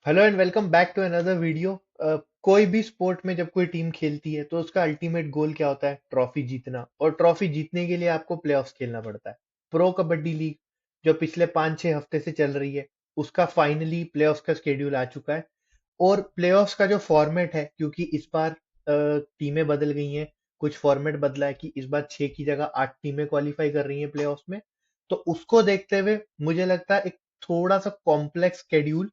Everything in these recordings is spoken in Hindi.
Hello and welcome back to another video. कोई भी स्पोर्ट में जब कोई टीम खेलती है तो उसका अल्टीमेट गोल क्या होता है? ट्रॉफी जीतना। और ट्रॉफी जीतने के लिए आपको प्लेऑफ्स खेलना पड़ता है। प्रो कबड्डी लीग जो पिछले 5-6 हफ्ते से चल रही है, उसका फाइनली प्लेऑफ्स का शेड्यूल आ चुका है। और प्लेऑफ्स का जो फॉर्मेट है, क्योंकि इस बार टीमें बदल गई हैं, कुछ फॉर्मेट बदला है कि इस बार 6 की जगह 8 टीमें क्वालिफाई कर रही हैं प्लेऑफ्स में। तो उसको देखते हुए मुझे लगता है एक थोड़ा सा कॉम्प्लेक्स शेड्यूल,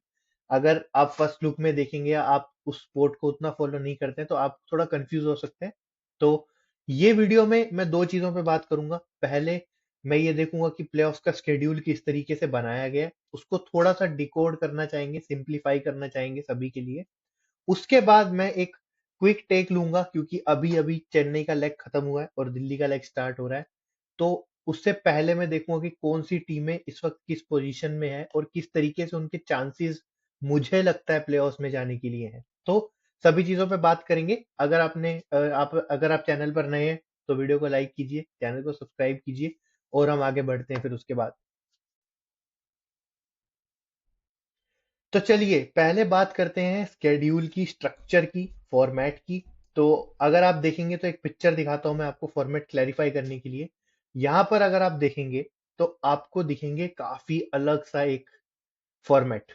अगर आप फर्स्ट लुक में देखेंगे या आप उस स्पोर्ट को उतना फॉलो नहीं करते हैं तो आप थोड़ा कंफ्यूज हो सकते हैं। तो ये वीडियो में मैं दो चीजों पे बात करूंगा। पहले मैं ये देखूंगा कि प्लेऑफ्स का शेड्यूल किस तरीके से बनाया गया है, उसको थोड़ा सा डिकोड करना चाहेंगे, सिंप्लीफाई करना चाहेंगे सभी के लिए। उसके बाद मैं एक क्विक टेक लूंगा, क्योंकि अभी अभी चेन्नई का लेग खत्म हुआ है और दिल्ली का लेग स्टार्ट हो रहा है। तो उससे पहले मैं देखूंगा कि कौन सी टीमें इस वक्त किस पोजीशन में है और किस तरीके से उनके चांसेस मुझे लगता है प्लेऑफ्स में जाने के लिए हैं। तो सभी चीजों पे बात करेंगे। अगर आप चैनल पर नए हैं तो वीडियो को लाइक कीजिए, चैनल को सब्सक्राइब कीजिए, और हम आगे बढ़ते हैं फिर उसके बाद। तो चलिए पहले बात करते हैं स्केड्यूल की, स्ट्रक्चर की, फॉर्मेट की। तो अगर आप देखेंगे तो एक पिक्चर दिखाता हूं मैं आपको फॉर्मेट क्लैरिफाई करने के लिए। यहां पर अगर आप देखेंगे तो आपको दिखेंगे काफी अलग सा एक फॉर्मेट।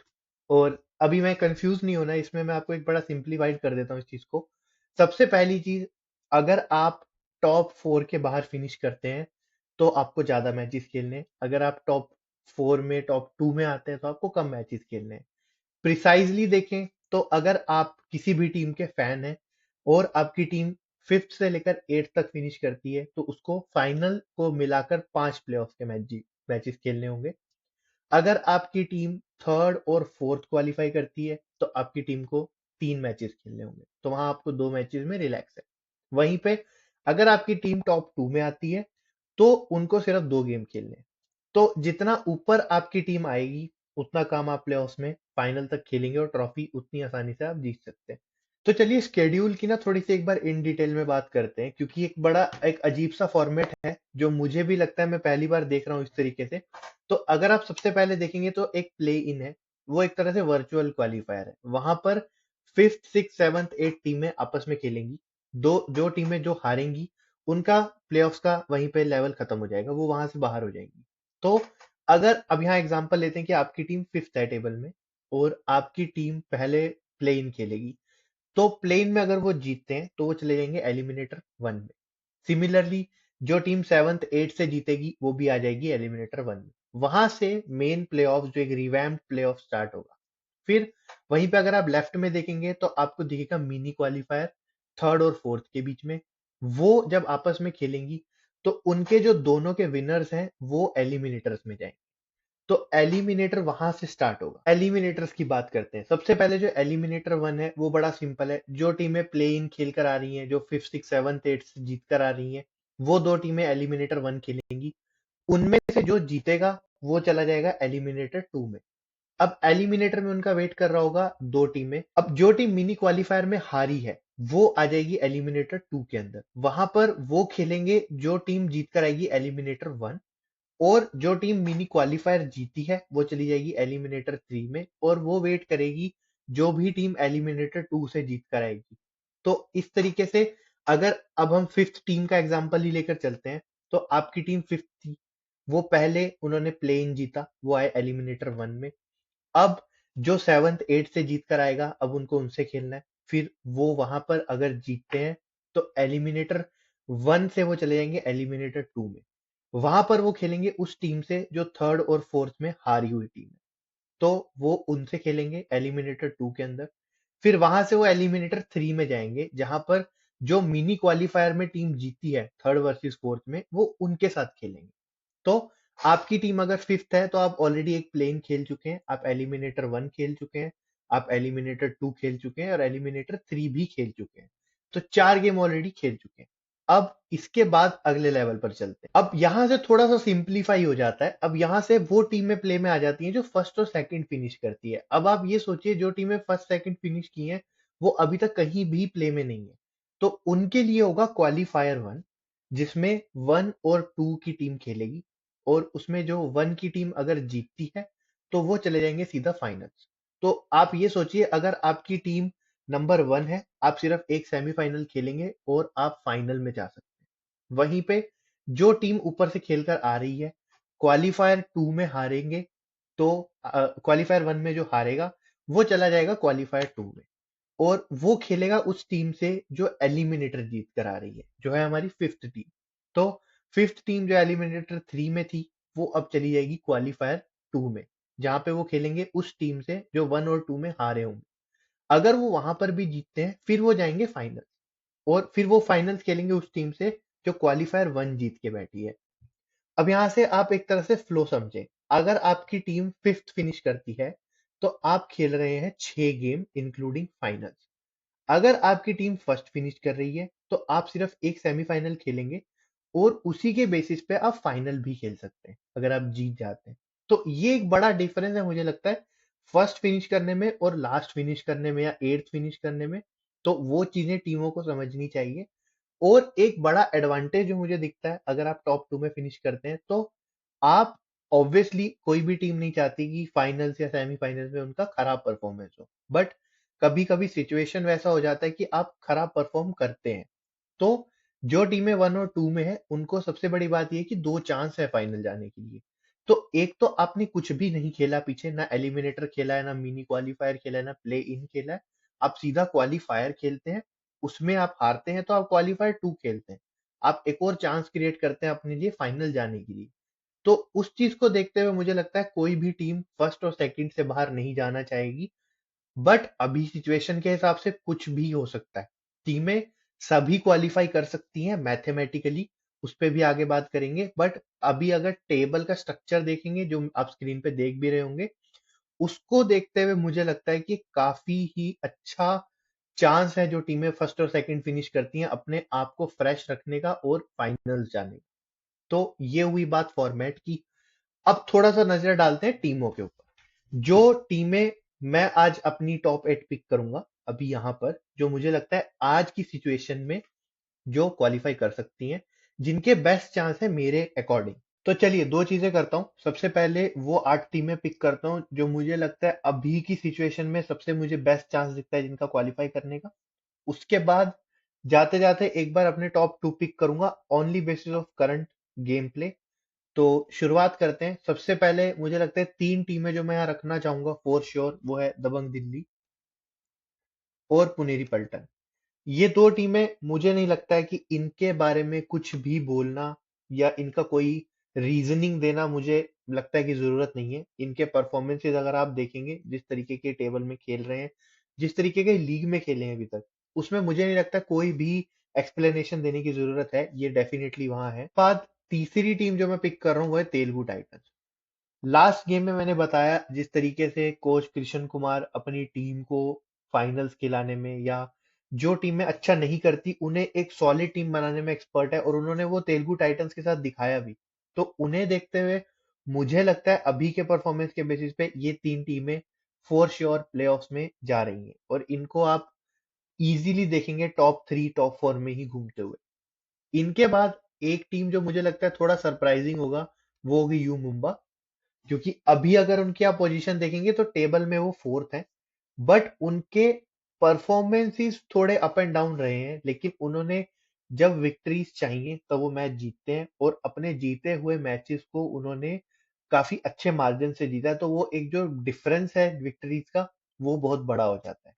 और अभी मैं कंफ्यूज नहीं होना, इसमें मैं आपको एक बड़ा सिंप्लीफाइड कर देता हूँ इस चीज को। सबसे पहली चीज, अगर आप टॉप 4 के बाहर फिनिश करते हैं तो आपको ज्यादा मैचेस खेलने हैं। अगर आप टॉप 4 में, टॉप 2 में आते हैं तो आपको कम मैचेस खेलने हैं। प्रिसाइजली देखें तो अगर आप किसी भी टीम के फैन हैं और आपकी टीम 5th से लेकर 8th तक फिनिश करती है तो उसको फाइनल को मिलाकर 5 प्लेऑफ के मैचेस खेलने होंगे। अगर आपकी टीम 3rd और 4th क्वालिफाई करती है तो आपकी टीम को 3 मैचेस खेलने होंगे, तो वहां आपको 2 मैचेस में रिलैक्स है। वहीं पे अगर आपकी टीम टॉप 2 में आती है तो उनको सिर्फ 2 गेम खेलने हैं। तो जितना ऊपर आपकी टीम आएगी उतना काम आप प्लेऑफ्स में फाइनल तक खेलेंगे और ट्रॉफी उतनी आसानी से आप जीत सकते हैं। तो चलिए स्केड्यूल की ना थोड़ी सी एक बार इन डिटेल में बात करते हैं, क्योंकि एक अजीब सा फॉर्मेट है जो मुझे भी लगता है मैं पहली बार देख रहा हूँ इस तरीके से। तो अगर आप सबसे पहले देखेंगे तो एक प्ले इन है, वो एक तरह से वर्चुअल क्वालिफायर है। वहां पर 5th 6th 7th 8th टीमें आपस में खेलेंगी। दो जो टीमें जो हारेंगी उनका प्लेऑफ्स का वहीं पे लेवल खत्म हो जाएगा, वो वहां से बाहर हो जाएंगी। तो अगर अब यहाँ एग्जांपल लेते हैं कि आपकी टीम 5th है टेबल में और आपकी टीम पहले प्ले इन खेलेगी, तो प्लेन में अगर वो जीतते हैं तो वो चले जाएंगे एलिमिनेटर 1 में। सिमिलरली जो टीम 7th 8th से जीतेगी वो भी आ जाएगी एलिमिनेटर 1 में। वहां से मेन प्लेऑफ, जो एक रिवैम्प्ड प्लेऑफ स्टार्ट होगा। फिर वहीं पे अगर आप लेफ्ट में देखेंगे तो आपको दिखेगा मिनी क्वालिफायर 3rd और 4th के बीच में। वो जब आपस में खेलेंगी तो उनके जो दोनों के विनर्स हैं वो एलिमिनेटर्स में जाएंगे। तो एलिमिनेटर वहां से स्टार्ट होगा। एलिमिनेटर्स की बात करते हैं। सबसे पहले जो एलिमिनेटर 1 है वो बड़ा सिंपल है। जो टीमें प्ले इन खेल कर आ रही हैं, जो 5th 6th 7th 8th से जीत कर आ रही हैं, वो 2 टीमें एलिमिनेटर 1 खेलेंगी। उनमें से जो जीतेगा वो चला जाएगा एलिमिनेटर 2 में। अब एलिमिनेटर में उनका वेट कर रहा होगा 2 टीमें। अब जो टीम मिनी क्वालिफायर में हारी है वो आ जाएगी एलिमिनेटर 2 के अंदर। वहां पर वो खेलेंगे जो टीम जीत कर आएगी एलिमिनेटर 1। और जो टीम मिनी क्वालिफायर जीती है वो चली जाएगी एलिमिनेटर 3 में, और वो वेट करेगी जो भी टीम एलिमिनेटर 2 से जीत कर आएगी। तो इस तरीके से अगर अब हम 5th टीम का एग्जांपल ही लेकर चलते हैं, तो आपकी टीम 5th थी, वो पहले उन्होंने प्ले इन जीता, वो आए एलिमिनेटर 1 में। अब जो 7th 8th से जीत कर आएगा अब उनको उनसे खेलना है। फिर वो वहां पर अगर जीतते हैं तो एलिमिनेटर 1 से वो चले जाएंगे एलिमिनेटर 2 में। वहां पर वो खेलेंगे उस टीम से जो 3rd और 4th में हारी हुई टीम है। तो वो उनसे खेलेंगे एलिमिनेटर 2 के अंदर। फिर वहां से वो एलिमिनेटर 3 में जाएंगे, जहां पर जो मिनी क्वालिफायर में टीम जीती है 3rd वर्सेस 4th में, वो उनके साथ खेलेंगे। तो आपकी टीम अगर 5th है तो आप ऑलरेडी एक प्लेन खेल चुके हैं, आप एलिमिनेटर 1 खेल चुके हैं, आप एलिमिनेटर 2 खेल चुके हैं और एलिमिनेटर 3 भी खेल चुके हैं। तो 4 गेम ऑलरेडी खेल चुके हैं। अब इसके बाद अगले लेवल पर चलते हैं। अब यहां से थोड़ा सा सिंप्लीफाई हो जाता है। अब यहां से वो टीमें प्ले में आ जाती हैं जो फर्स्ट और सेकंड फिनिश करती है। अब आप ये सोचिए, जो टीमें फर्स्ट सेकंड फिनिश की हैं वो अभी तक कहीं भी प्ले में नहीं है। तो उनके लिए होगा क्वालिफायर 1, जिसमें 1 और 2 की टीम खेलेगी। और उसमें जो 1 की टीम अगर जीतती है तो वो चले जाएंगे सीधा फाइनल्स। तो आप ये सोचिए, अगर आपकी टीम नंबर 1 है, आप सिर्फ एक सेमीफाइनल खेलेंगे और आप फाइनल में जा सकते हैं। वहीं पे जो टीम ऊपर से खेलकर आ रही है, क्वालीफायर 2 में हारेंगे, तो क्वालीफायर 1 में जो हारेगा वो चला जाएगा क्वालीफायर 2 में, और वो खेलेगा उस टीम से जो एलिमिनेटर जीत कर आ रही है, जो है हमारी फिफ्थ टीम। तो फिफ्थ टीम जो एलिमिनेटर 3 में थी, वो अब चली जाएगी क्वालीफायर 2 में, जहां पे वो खेलेंगे उस टीम से जो 1 और 2 में हारे होंगे। अगर वो वहां पर भी जीतते हैं, फिर वो जाएंगे फाइनल, और फिर वो फाइनल्स खेलेंगे उस टीम से जो क्वालीफायर 1 जीत के बैठी है। अब यहाँ से आप एक तरह से फ्लो समझें। अगर आपकी टीम फिफ्थ फिनिश करती है, तो आप खेल रहे हैं 6 गेम इंक्लूडिंग फाइनल्स। अगर आपकी टीम फर्स्ट फिनिश कर रही है, तो आप सिर्फ एक सेमीफाइनल खेलेंगे, और उसी के बेसिस पे आप फाइनल भी खेल सकते हैं अगर आप जीत जाते हैं। तो ये एक बड़ा डिफरेंस है मुझे लगता है, फर्स्ट फिनिश करने में और लास्ट फिनिश करने में, या एट्थ फिनिश करने में। तो वो चीजें टीमों को समझनी चाहिए। और एक बड़ा एडवांटेज जो मुझे दिखता है, अगर आप टॉप 2 में फिनिश करते हैं, तो आप ऑब्वियसली, कोई भी टीम नहीं चाहती कि फाइनल्स या सेमीफाइनल्स में उनका खराब परफॉर्मेंस हो, बट कभी कभी सिचुएशन वैसा हो जाता है कि आप खराब परफॉर्म करते हैं। तो जो टीमें 1 और 2 में है, उनको सबसे बड़ी बात ये है कि 2 चांस है फाइनल जाने के लिए। तो एक तो आपने कुछ भी नहीं खेला पीछे, ना एलिमिनेटर खेला है, ना मिनी क्वालिफायर खेला है, ना प्ले इन खेला है। आप सीधा क्वालिफायर खेलते हैं, उसमें आप हारते हैं तो आप क्वालिफायर 2 खेलते हैं। आप एक और चांस क्रिएट करते हैं अपने लिए फाइनल जाने के लिए। तो उस चीज को देखते हुए मुझे लगता है कोई भी टीम फर्स्ट और सेकंड से बाहर नहीं जाना चाहेगी। बट अभी सिचुएशन के हिसाब से कुछ भी हो सकता है। टीमें सभी क्वालिफाई कर सकती हैं मैथमेटिकली, उस पे भी आगे बात करेंगे। बट अभी अगर टेबल का स्ट्रक्चर देखेंगे, जो आप स्क्रीन पे देख भी रहे होंगे, उसको देखते हुए मुझे लगता है कि काफी ही अच्छा चांस है जो टीमें फर्स्ट और सेकंड फिनिश करती हैं अपने आप को फ्रेश रखने का और फाइनल्स जाने का। तो ये हुई बात फॉर्मेट की। अब थोड़ा सा नजर डालते हैं टीमों के ऊपर। जो टीमें मैं आज अपनी टॉप 8 पिक करूंगा अभी यहाँ पर, जो मुझे लगता है आज की सिचुएशन में जो क्वालिफाई कर सकती हैं, जिनके बेस्ट चांस है मेरे अकॉर्डिंग। तो चलिए, दो चीजें करता हूँ। सबसे पहले वो 8 टीमें पिक करता हूँ जो मुझे लगता है अभी की सिचुएशन में सबसे मुझे बेस्ट चांस दिखता है जिनका क्वालिफाई करने का। उसके बाद जाते जाते एक बार अपने टॉप 2 पिक करूंगा only basis of current game play. तो शुरुआत करते हैं। सबसे पहले मुझे लगता है 3 टीमें जो मैं यहाँ रखना चाहूंगा फॉर श्योर, वो है दबंग दिल्ली और पुनेरी पल्टन। ये दो टीमें, मुझे नहीं लगता है कि इनके बारे में कुछ भी बोलना या इनका कोई रीजनिंग देना, मुझे लगता है कि जरूरत नहीं है। इनके परफॉर्मेंसेज अगर आप देखेंगे, जिस तरीके के टेबल में खेल रहे हैं, जिस तरीके के लीग में खेले हैं अभी तक, उसमें मुझे नहीं लगता कोई भी एक्सप्लेनेशन देने की जरूरत है। ये डेफिनेटली वहां है। बाद तीसरी टीम जो मैं पिक कर रहा हूँ वो है तेलुगु टाइटंस। लास्ट गेम में मैंने बताया जिस तरीके से कोच कृष्ण कुमार अपनी टीम को फाइनल्स खिलाने में, या जो टीमें अच्छा नहीं करती उन्हें एक सॉलिड टीम बनाने में एक्सपर्ट है, और उन्होंने वो तेलुगु टाइटंस के साथ दिखाया भी। तो उन्हें देखते हुए मुझे लगता है अभी के परफॉर्मेंस के बेसिस पे ये 3 टीमें फॉर श्योर प्लेऑफ्स में जा रही हैं, और इनको आप इजीली देखेंगे टॉप 3 टॉप 4 में ही घूमते हुए। इनके बाद एक टीम जो मुझे लगता है थोड़ा सरप्राइजिंग होगा, वो होगी यू मुंबा। क्योंकि अभी अगर उनकी आप पोजीशन देखेंगे तो टेबल में वो फोर्थ है, बट उनके परफॉर्मेंसेस थोड़े अप एंड डाउन रहे हैं, लेकिन उन्होंने जब विक्ट्रीज चाहिए तब वो मैच जीतते हैं, और अपने जीते हुए मैचेस को उन्होंने काफी अच्छे मार्जिन से जीता है। तो वो एक जो डिफरेंस है विक्ट्रीज का, वो बहुत बड़ा हो जाता है।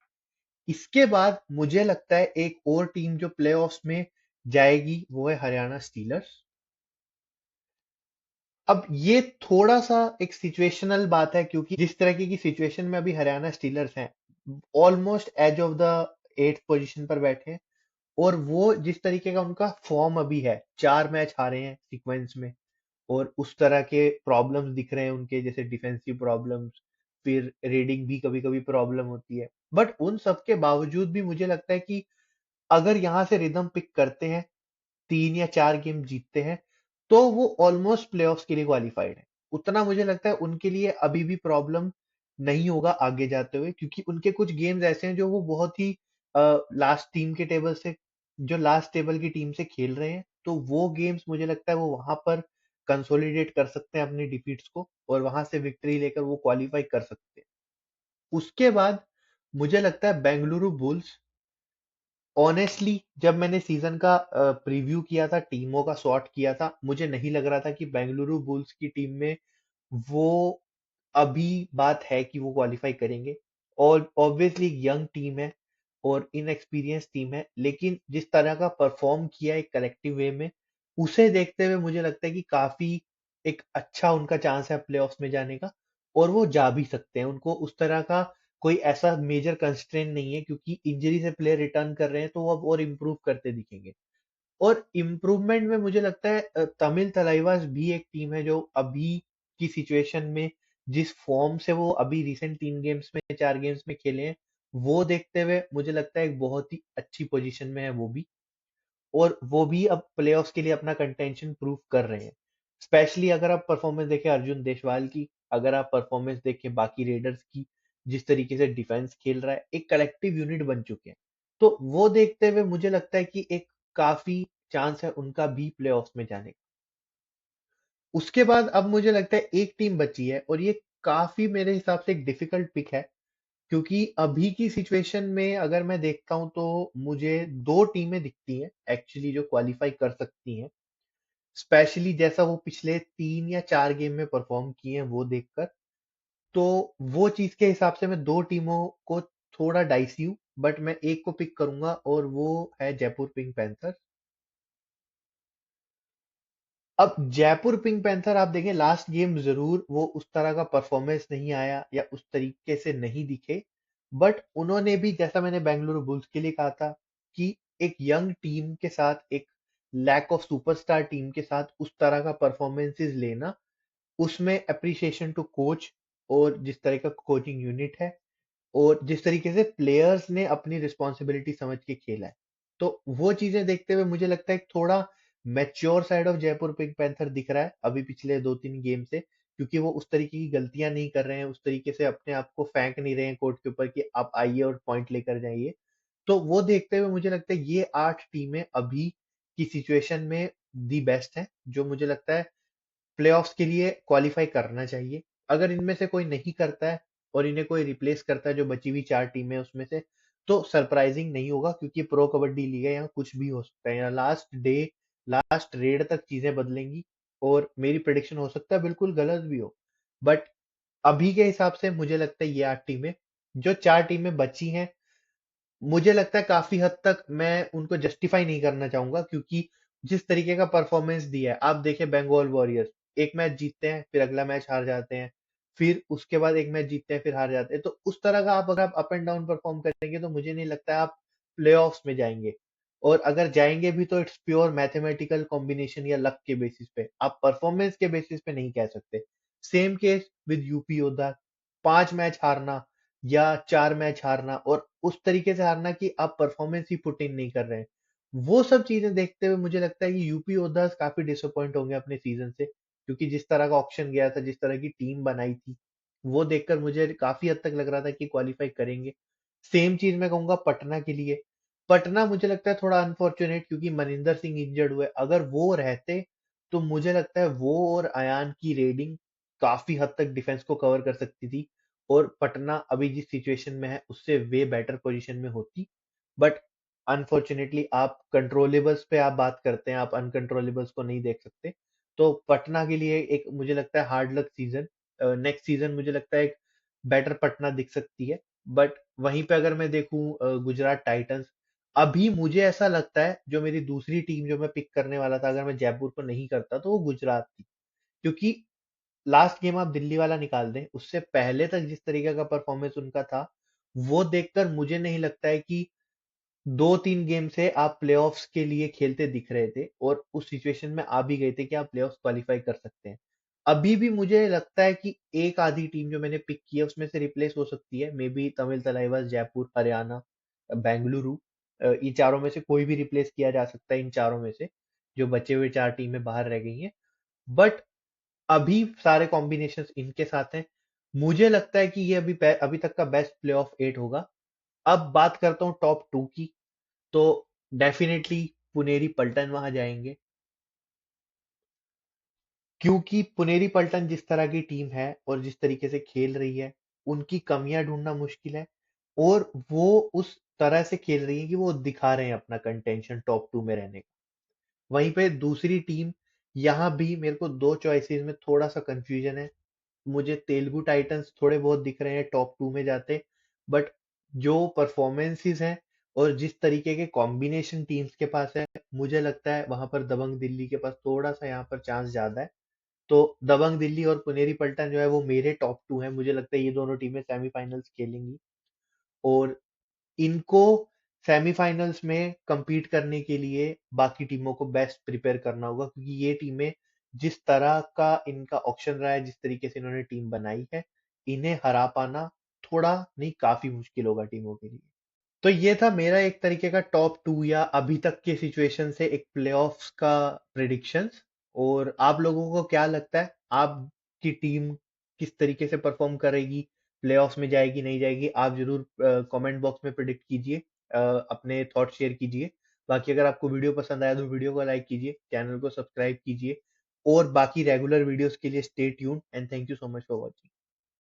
इसके बाद मुझे लगता है एक और टीम जो प्लेऑफ्स में जाएगी वो है हरियाणा स्टीलर्स। अब ये थोड़ा सा एक सिचुएशनल बात है, क्योंकि जिस तरीके की सिचुएशन में अभी हरियाणा स्टीलर्स हैं, almost edge of the 8th position पर बैठे हैं। और वो जिस तरीके का उनका फॉर्म अभी है, 4 मैच हारे हैं सीक्वेंस में, और उस तरह के प्रॉब्लम्स दिख रहे हैं उनके, जैसे डिफेंसिव प्रॉब्लम्स, फिर रीडिंग भी कभी कभी प्रॉब्लम होती है। बट उन सब के बावजूद भी मुझे लगता है कि अगर यहाँ से रिदम पिक करते हैं, 3 या 4 गेम जीतते हैं, तो वो ऑलमोस्ट प्लेऑफ्स के लिए क्वालिफाइड है। उतना मुझे लगता है उनके लिए अभी भी प्रॉब्लम नहीं होगा आगे जाते हुए, क्योंकि उनके कुछ गेम्स ऐसे हैं जो वो बहुत ही लास्ट टीम के टेबल से, जो लास्ट टेबल की टीम से खेल रहे हैं, तो वो गेम्स मुझे लगता है वो वहां पर कंसोलिडेट कर सकते हैं अपनी डिफीट्स को, और वहां से विक्ट्री लेकर वो क्वालिफाई कर सकते हैं। उसके बाद मुझे लगता है बेंगलुरु बुल्स, ऑनेस्टली जब मैंने सीजन का प्रीव्यू किया था, टीमों का सॉर्ट किया था, मुझे नहीं लग रहा था कि बेंगलुरु बुल्स की टीम में वो अभी बात है कि वो क्वालिफाई करेंगे। और ऑब्वियसली यंग टीम है और इनएक्सपीरियंस टीम है, लेकिन जिस तरह का परफॉर्म किया एक कलेक्टिव वे में, उसे देखते हुए मुझे लगता है कि काफी एक अच्छा उनका चांस है प्लेऑफ्स में जाने का। और वो जा भी सकते हैं, उनको उस तरह का कोई ऐसा मेजर कंस्ट्रेंट नहीं है, क्योंकि इंजरी से प्लेयर रिटर्न कर रहे हैं तो वो अब और इम्प्रूव करते दिखेंगे। और इम्प्रूवमेंट में मुझे लगता है तमिल तलाइवास भी एक टीम है जो अभी की सिचुएशन में, जिस फॉर्म से वो अभी रिसेंट 3 गेम्स में 4 गेम्स में खेले हैं, वो देखते हुए मुझे लगता है एक बहुत ही अच्छी पोजीशन में है वो भी। और वो भी अब प्लेऑफ्स के लिए अपना कंटेंशन प्रूव कर रहे हैं। स्पेशली अगर आप परफॉर्मेंस देखें अर्जुन देशवाल की, अगर आप परफॉर्मेंस देखें बाकी रेडर्स की, जिस तरीके से डिफेंस खेल रहा है, एक कलेक्टिव यूनिट बन चुके हैं। तो वो देखते हुए मुझे लगता है कि एक काफी चांस है उनका भी प्लेऑफ्स में जाने का। उसके बाद अब मुझे लगता है एक टीम बची है, और ये काफी मेरे हिसाब से एक डिफिकल्ट पिक है, क्योंकि अभी की सिचुएशन में अगर मैं देखता हूं तो मुझे दो टीमें दिखती हैं एक्चुअली जो क्वालिफाई कर सकती हैं, स्पेशली जैसा वो पिछले 3 या 4 गेम में परफॉर्म किए हैं वो देखकर। तो वो चीज के हिसाब से मैं दो टीमों को थोड़ा डाइसी हूँ, बट मैं एक को पिक करूंगा और वो है जयपुर पिंक पैंथर। अब जयपुर पिंक पैंथर आप देखें, लास्ट गेम जरूर वो उस तरह का परफॉर्मेंस नहीं आया या उस तरीके से नहीं दिखे, बट उन्होंने भी, जैसा मैंने बेंगलुरु बुल्स के लिए कहा था, कि एक यंग टीम के साथ, एक लैक ऑफ सुपरस्टार टीम के साथ उस तरह का परफॉर्मेंसेस लेना, उसमें अप्रिसिएशन टू कोच, और जिस तरह का कोचिंग यूनिट है, और जिस तरीके से प्लेयर्स ने अपनी रिस्पॉन्सिबिलिटी समझ के खेला है, तो वो चीजें देखते हुए मुझे लगता है कि थोड़ा mature side of Jaipur pink panther दिख रहा है अभी पिछले 2-3 गेम से, क्योंकि वो उस तरीके की गलतियां नहीं कर रहे हैं, उस तरीके से अपने आप को फेंक नहीं रहे हैं कोर्ट के ऊपर कि आप आइए और पॉइंट लेकर जाइए। तो वो देखते हुए मुझे लगता है ये 8 टीमें अभी की सिचुएशन में दी बेस्ट हैं, जो मुझे लगता है प्लेऑफ्स के लिए क्वालिफाई करना चाहिए। अगर इनमें से कोई नहीं करता है और इन्हें कोई रिप्लेस करता है जो बची हुई 4 टीमें उसमें से, तो सरप्राइजिंग नहीं होगा, क्योंकि प्रो कबड्डी लीग है, यहाँ कुछ भी हो सकता है, यहाँ लास्ट डे, लास्ट रेड तक चीजें बदलेंगी। और मेरी प्रिडिक्शन हो सकता है बिल्कुल गलत भी हो, बट अभी के हिसाब से मुझे लगता है ये 8 टीमें, जो 4 टीमें बची हैं, मुझे लगता है काफी हद तक मैं उनको जस्टिफाई नहीं करना चाहूंगा, क्योंकि जिस तरीके का परफॉर्मेंस दिया है, आप देखें बंगाल वॉरियर्स, एक मैच जीतते हैं फिर अगला मैच हार जाते हैं, फिर उसके बाद एक मैच जीतते हैं फिर हार जाते हैं, तो उस तरह का आप अगर आप अप एंड डाउन परफॉर्म करेंगे तो मुझे नहीं लगता है आप प्लेऑफ्स में जाएंगे। और अगर जाएंगे भी तो इट्स प्योर मैथमेटिकल कॉम्बिनेशन या लक के बेसिस पे, आप परफॉर्मेंस के बेसिस पे नहीं कह सकते। सेम केस विद यूपी योद्धा, 5 मैच हारना या 4 मैच हारना, और उस तरीके से हारना कि आप परफॉर्मेंस ही पुट इन नहीं कर रहे हैं, वो सब चीजें देखते हुए मुझे लगता है कि यूपी ओदर्स काफी डिसअपॉइंट होंगे अपने सीजन से, क्योंकि जिस तरह का ऑक्शन गया था, जिस तरह की टीम बनाई थी, वो देखकर मुझे काफी हद तक लग रहा था कि क्वालिफाई करेंगे। सेम चीज मैं कहूंगा पटना के लिए। पटना मुझे लगता है थोड़ा अनफॉर्चुनेट, क्योंकि मनिंदर सिंह इंजर्ड हुए, अगर वो रहते तो मुझे लगता है वो और अयान की रेडिंग काफी हद तक डिफेंस को कवर कर सकती थी, और पटना अभी जिस सिचुएशन में है उससे वे बेटर पोजीशन में होती। बट अनफॉर्चुनेटली आप कंट्रोलेबल्स पे आप बात करते हैं, आप अनकंट्रोलेबल्स को नहीं देख सकते। तो पटना के लिए एक मुझे लगता है hard luck season, next season मुझे लगता है एक बेटर पटना दिख सकती है। बट वहीं पे अगर मैं देखूं गुजरात टाइटंस, अभी मुझे ऐसा लगता है जो मेरी दूसरी टीम जो मैं पिक करने वाला था अगर मैं जयपुर को नहीं करता, तो वो गुजरात थी। क्योंकि लास्ट गेम आप दिल्ली वाला निकाल दें, उससे पहले तक जिस तरीके का परफॉर्मेंस उनका था, वो देखकर मुझे नहीं लगता है कि 2-3 गेम से आप प्लेऑफ्स के लिए खेलते दिख रहे थे, और उस सिचुएशन में आ भी गए थे कि आप प्लेऑफ्स क्वालिफाई कर सकते हैं। अभी भी मुझे लगता है कि एक आधी टीम जो मैंने पिक की है उसमें से रिप्लेस हो सकती है, मे बी तमिल तलाइवास, जयपुर, हरियाणा, बेंगलुरु, इन चारों में से कोई भी रिप्लेस किया जा सकता है, इन चारों में से जो बचे हुए 4 टीमें बाहर रह गई हैं। बट अभी सारे कॉम्बिनेशंस इनके साथ हैं, मुझे लगता है कि ये अभी तक का बेस्ट प्लेऑफ 8 होगा। अब बात करता हूँ टॉप 2 की, तो डेफिनेटली पुनेरी पलटन वहां जाएंगे, क्योंकि पुनेरी पलटन जिस तरह की टीम है और जिस तरीके से खेल रही है, उनकी कमियां ढूंढना मुश्किल है, और वो उस तरह से खेल रही है कि वो दिखा रहे हैं अपना कंटेंशन टॉप 2 में रहने का। वहीं पे दूसरी टीम, यहाँ भी मेरे को दो चॉइसेस में थोड़ा सा कंफ्यूजन है। मुझे तेलुगु टाइटंस थोड़े बहुत दिख रहे हैं टॉप 2 में जाते, बट जो परफॉर्मेंसेस हैं और जिस तरीके के कॉम्बिनेशन टीम्स के पास है, मुझे लगता है वहां पर दबंग दिल्ली के पास थोड़ा सा यहाँ पर चांस ज्यादा है। तो दबंग दिल्ली और पुनेरी पल्टन जो है वो मेरे टॉप 2 है। मुझे लगता है ये दोनों टीमें सेमीफाइनल्स खेलेंगी, और इनको सेमीफाइनल्स में compete करने के लिए बाकी टीमों को बेस्ट प्रिपेयर करना होगा, क्योंकि ये टीमें जिस तरह का इनका ऑक्शन रहा है, जिस तरीके से इन्होंने टीम बनाई है, इन्हें हरा पाना थोड़ा नहीं काफी मुश्किल होगा टीमों के लिए। तो ये था मेरा एक तरीके का टॉप 2 या अभी तक के सिचुएशन से एक प्लेऑफ्स का प्रिडिक्शंस। और आप लोगों को क्या लगता है, आपकी टीम किस तरीके से परफॉर्म करेगी, प्लेऑफ्स में जाएगी नहीं जाएगी? आप जरूर कमेंट बॉक्स में प्रिडिक्ट कीजिए, अपने थॉट शेयर कीजिए। बाकी अगर आपको वीडियो पसंद आया तो वीडियो को लाइक कीजिए, चैनल को सब्सक्राइब कीजिए, और बाकी रेगुलर वीडियोस के लिए stay tune and thank you so much for watching.